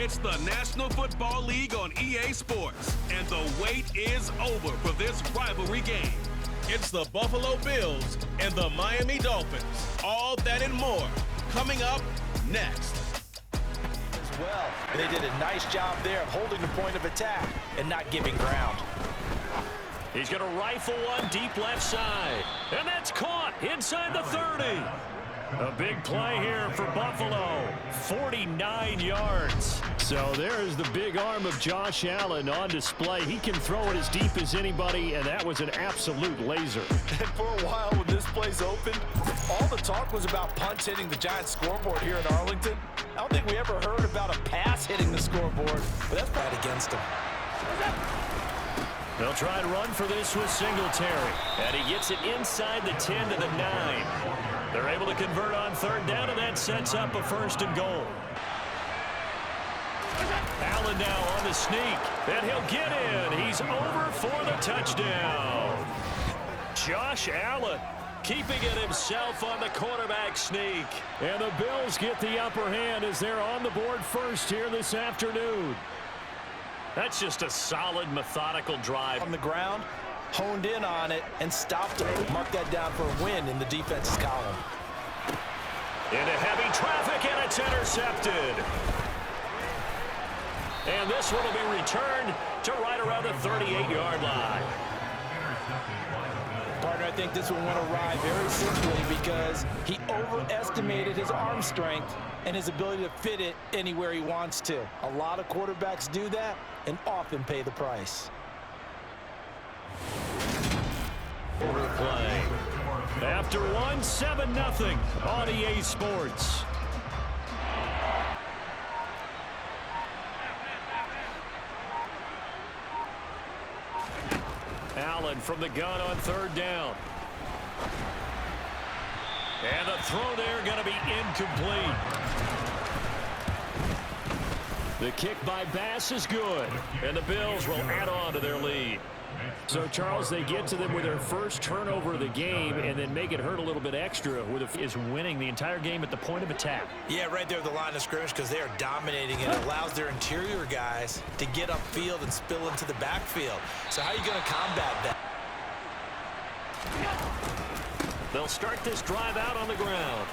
It's the National Football League on EA Sports, and the wait is over for this rivalry game. It's the Buffalo Bills and the Miami Dolphins. All that and more coming up next. Well, and they did a nice job there of holding the point of attack and not giving ground. He's going to rifle one deep left side, and that's caught inside the 30. A big play here for Buffalo, 49 yards. So there's the big arm of Josh Allen on display. He can throw it as deep as anybody, and that was an absolute laser. And for a while when this place opened, all the talk was about punts hitting the Giants scoreboard here in Arlington. I don't think we ever heard about a pass hitting the scoreboard, but that's bad against him. They'll try and run for this with Singletary, and he gets it inside the 10 to the 9. They're able to convert on third down, and that sets up a 1st and goal. Allen now on the sneak, and he'll get in. He's over for the touchdown. Josh Allen keeping it himself on the quarterback sneak. And the Bills get the upper hand as they're on the board first here this afternoon. That's just a solid, methodical drive. On the ground, honed in on it, and stopped it. Mark that down for a win in the defense's column. Into heavy traffic, and it's intercepted. And this one will be returned to right around the 38-yard line. Partner, I think this one went awry very simply because he overestimated his arm strength and his ability to fit it anywhere he wants to. A lot of quarterbacks do that and often pay the price. Replay. After one, 7-0 on EA Sports. Allen from the gun on third down. And the throw there going to be incomplete. The kick by Bass is good. And the Bills will add on to their lead. So, Charles, they get to them with their first turnover of the game and then make it hurt a little bit extra with is winning the entire game at the point of attack. Yeah, right there at the line of scrimmage because they are dominating and it allows their interior guys to get upfield and spill into the backfield. So how are you going to combat that? They'll start this drive out on the ground.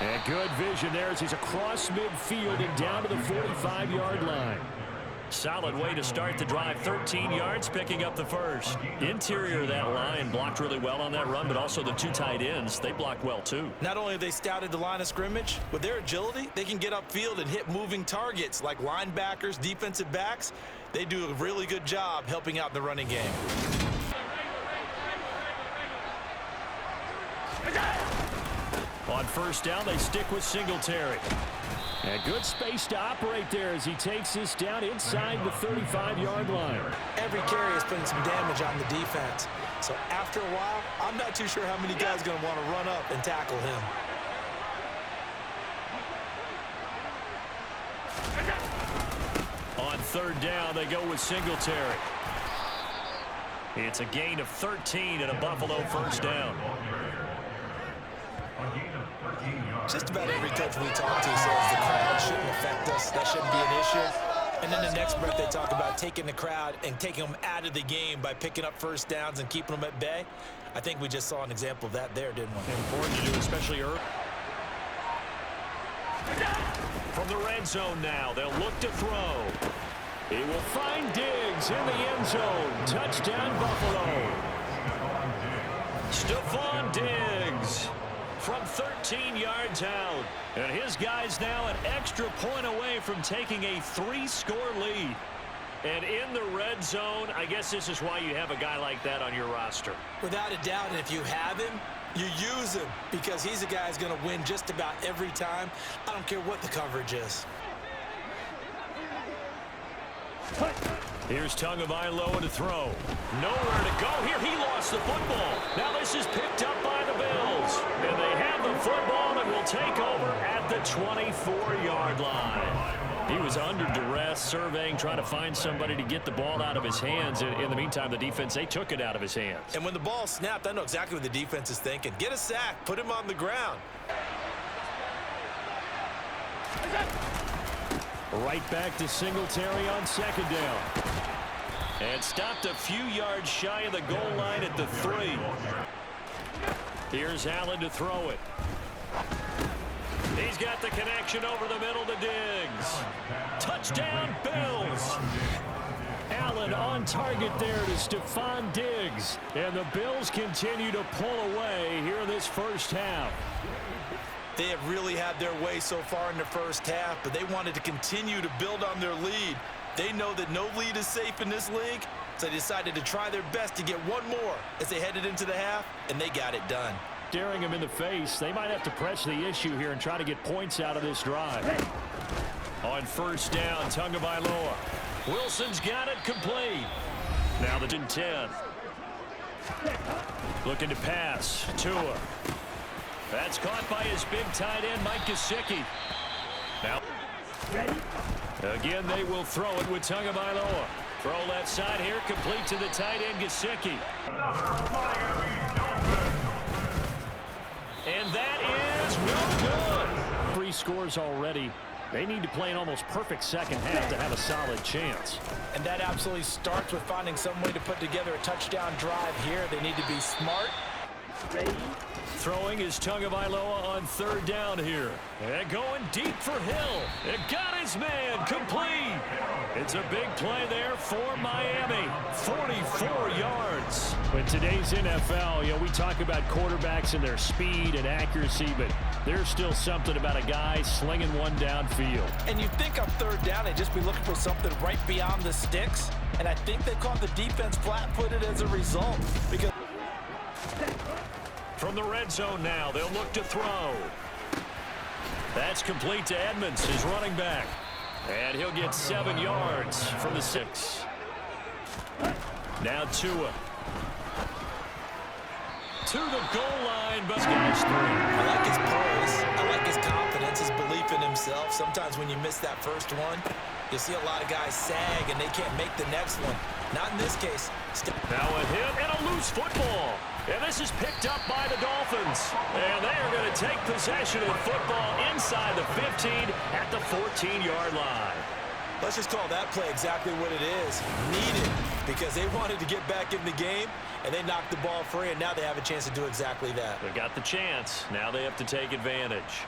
And good vision there as he's across midfield and down to the 45-yard line. Solid way to start the drive. 13 yards, picking up the first. Interior of that line blocked really well on that run, but also the two tight ends, they blocked well too. Not only have they scouted the line of scrimmage, with their agility, they can get upfield and hit moving targets like linebackers, defensive backs. They do a really good job helping out in the running game. On first down, they stick with Singletary. And good space to operate there as he takes this down inside the 35-yard line. Every carry is putting some damage on the defense. So after a while, I'm not too sure how many guys are going to want to run up and tackle him. On third down, they go with Singletary. It's a gain of 13 and a Buffalo first down. Just about every coach we talk to says the crowd shouldn't affect us. That shouldn't be an issue. And then the next breath they talk about taking the crowd and taking them out of the game by picking up first downs and keeping them at bay. I think we just saw an example of that there, didn't we? Important to do, especially early. From the red zone now, they'll look to throw. He will find Diggs in the end zone. Touchdown, Buffalo. Stephon Diggs from 13 yards out. And his guy's now an extra point away from taking a 3-score lead. And in the red zone, I guess this is why you have a guy like that on your roster. Without a doubt, and if you have him, you use him because he's a guy who's going to win just about every time. I don't care what the coverage is. Here's Tagovailoa to throw. Nowhere to go here. He lost the football. Now this is picked up by the Bills. And they have the football and will take over at the 24-yard line. He was under duress, surveying, trying to find somebody to get the ball out of his hands. In the meantime, the defense, they took it out of his hands. And when the ball snapped, I know exactly what the defense is thinking. Get a sack. Put him on the ground. Right back to Singletary on second down. And stopped a few yards shy of the goal line at the 3. Here's Allen to throw it. He's got the connection over the middle to Diggs. Touchdown, Bills. Allen on target there to Stephon Diggs. And the Bills continue to pull away here in this first half. They have really had their way so far in the first half, but they wanted to continue to build on their lead. They know that no lead is safe in this league, so they decided to try their best to get one more as they headed into the half, and they got it done. Staring him in the face, they might have to press the issue here and try to get points out of this drive. On first down, Tagovailoa. Wilson's got it complete. Now the 10. Looking to pass. Tua. That's caught by his big tight end, Mike Gesicki. Now, again, they will throw it with Tagovailoa. throw left side here, complete to the tight end, Gesicki. And that is no good. 3 scores already. They need to play an almost perfect second half to have a solid chance. And that absolutely starts with finding some way to put together a touchdown drive here. They need to be smart. Throwing is Tagovailoa on third down here. And going deep for Hill. It got his man complete. It's a big play there for Miami. 44 yards. In today's NFL, we talk about quarterbacks and their speed and accuracy, but there's still something about a guy slinging one downfield. And you think on third down, they'd just be looking for something right beyond the sticks. And I think they caught the defense flat-footed as a result. Because from the red zone now, they'll look to throw. That's complete to Edmonds, his running back. And he'll get 7 yards from the 6. Now Tua. To the goal line, but guy's 3. I like his poise. I like his confidence, his belief in himself. Sometimes when you miss that first one, you'll see a lot of guys sag and they can't make the next one. Not in this case. Now a hit and a loose football. And this is picked up by the Dolphins. And they are going to take possession of the football inside the 15 at the 14-yard line. Let's just call that play exactly what it is. Needed, because they wanted to get back in the game, and they knocked the ball free, and now they have a chance to do exactly that. They got the chance. Now they have to take advantage.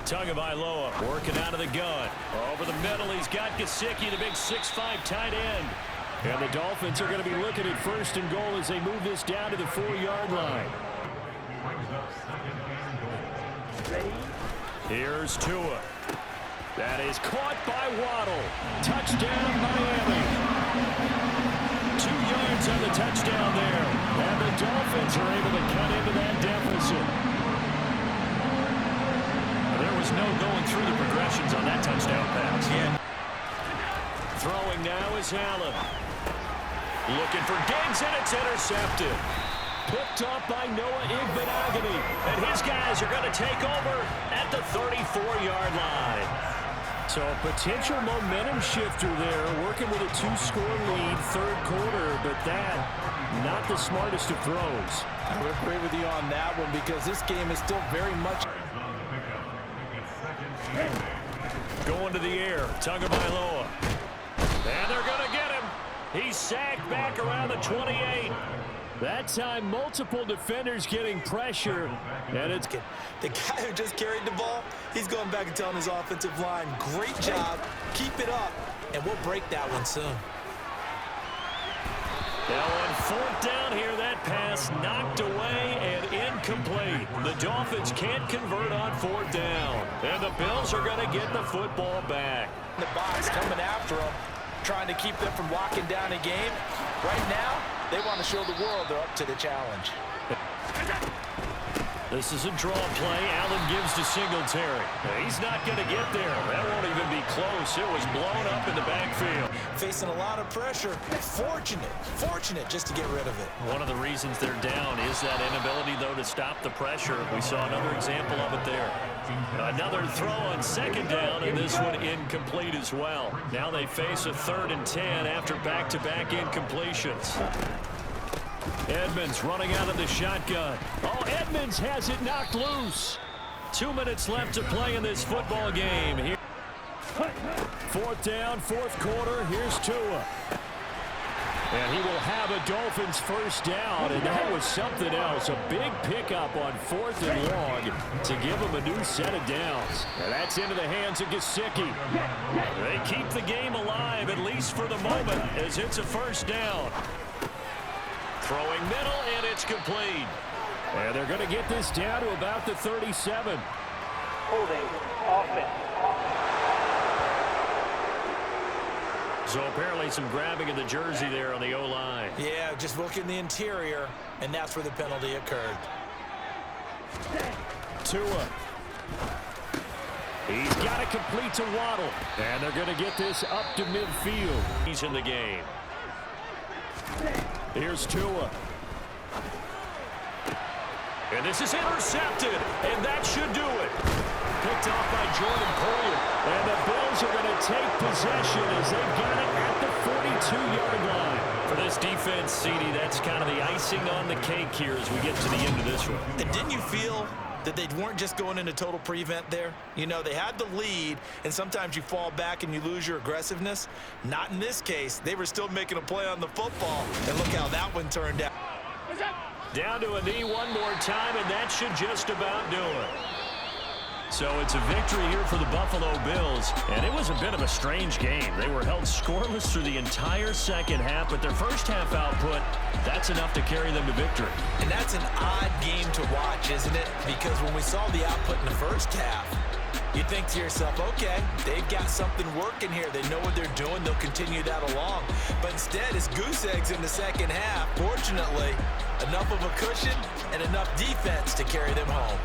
Tagovailoa working out of the gun. Over the middle, he's got Gesicki, the big 6'5" tight end. And the Dolphins are going to be looking at first and goal as they move this down to the 4-yard line. Here's Tua. That is caught by Waddle. Touchdown, Miami. 2 yards on the touchdown there. And the Dolphins are able to cut into that deficit. There was no going through the progressions on that touchdown pass. Yeah. Throwing now is Allen. Looking for Diggs, and it's intercepted. Picked up by Noah Igbenogany. And his guys are going to take over at the 34-yard line. So a potential momentum shifter there, working with a 2-score lead, third quarter, but that, not the smartest of throws. I would agree with you on that one because this game is still very much going to the air, Tagovailoa. And they're going to get him. He's sacked back around the 28. That time, multiple defenders getting pressure, and it's the guy who just carried the ball. He's going back and telling his offensive line, great job, keep it up, and we'll break that one soon. Now on fourth down here, that pass knocked away and incomplete. The Dolphins can't convert on fourth down. And the Bills are going to get the football back. The box coming after them, trying to keep them from locking down a game. Right now, they want to show the world they're up to the challenge. This is a draw play. Allen gives to Singletary. He's not going to get there. That won't even be close. It was blown up in the backfield. Facing a lot of pressure. Fortunate just to get rid of it. One of the reasons they're down is that inability, though, to stop the pressure. We saw another example of it there. Another throw on second down, and this one incomplete as well. Now they face a 3rd and 10 after back-to-back incompletions. Edmonds running out of the shotgun. Oh, Edmonds has it knocked loose. 2 minutes left to play in this football game. Here, 4th down, 4th quarter. Here's Tua. And he will have a Dolphins first down, and that was something else. A big pickup on 4th and long to give him a new set of downs. And that's into the hands of Gesicki. They keep the game alive, at least for the moment, as it's a first down. Throwing middle, and it's complete. And they're going to get this down to about the 37. Holding offense. So apparently some grabbing of the jersey there on the O-line. Yeah, just look in the interior, and that's where the penalty occurred. Tua. He's got it complete to Waddle. And they're going to get this up to midfield. He's in the game. Here's Tua. And this is intercepted, and that should do it. Picked off by Jordan Poyer. And the Bills are going to take possession as they've got it at the 42-yard line. For this defense, CD, that's kind of the icing on the cake here as we get to the end of this one. And didn't you feel that they weren't just going into total prevent there? You know, they had the lead, and sometimes you fall back and you lose your aggressiveness. Not in this case. They were still making a play on the football, and look how that one turned out. Down to a knee one more time, and that should just about do it. So it's a victory here for the Buffalo Bills, and it was a bit of a strange game. They were held scoreless through the entire second half, but their first half output, that's enough to carry them to victory. And that's an odd game to watch, isn't it? Because when we saw the output in the first half, you think to yourself, okay, they've got something working here. They know what they're doing. They'll continue that along. But instead, it's goose eggs in the second half. Fortunately, enough of a cushion and enough defense to carry them home.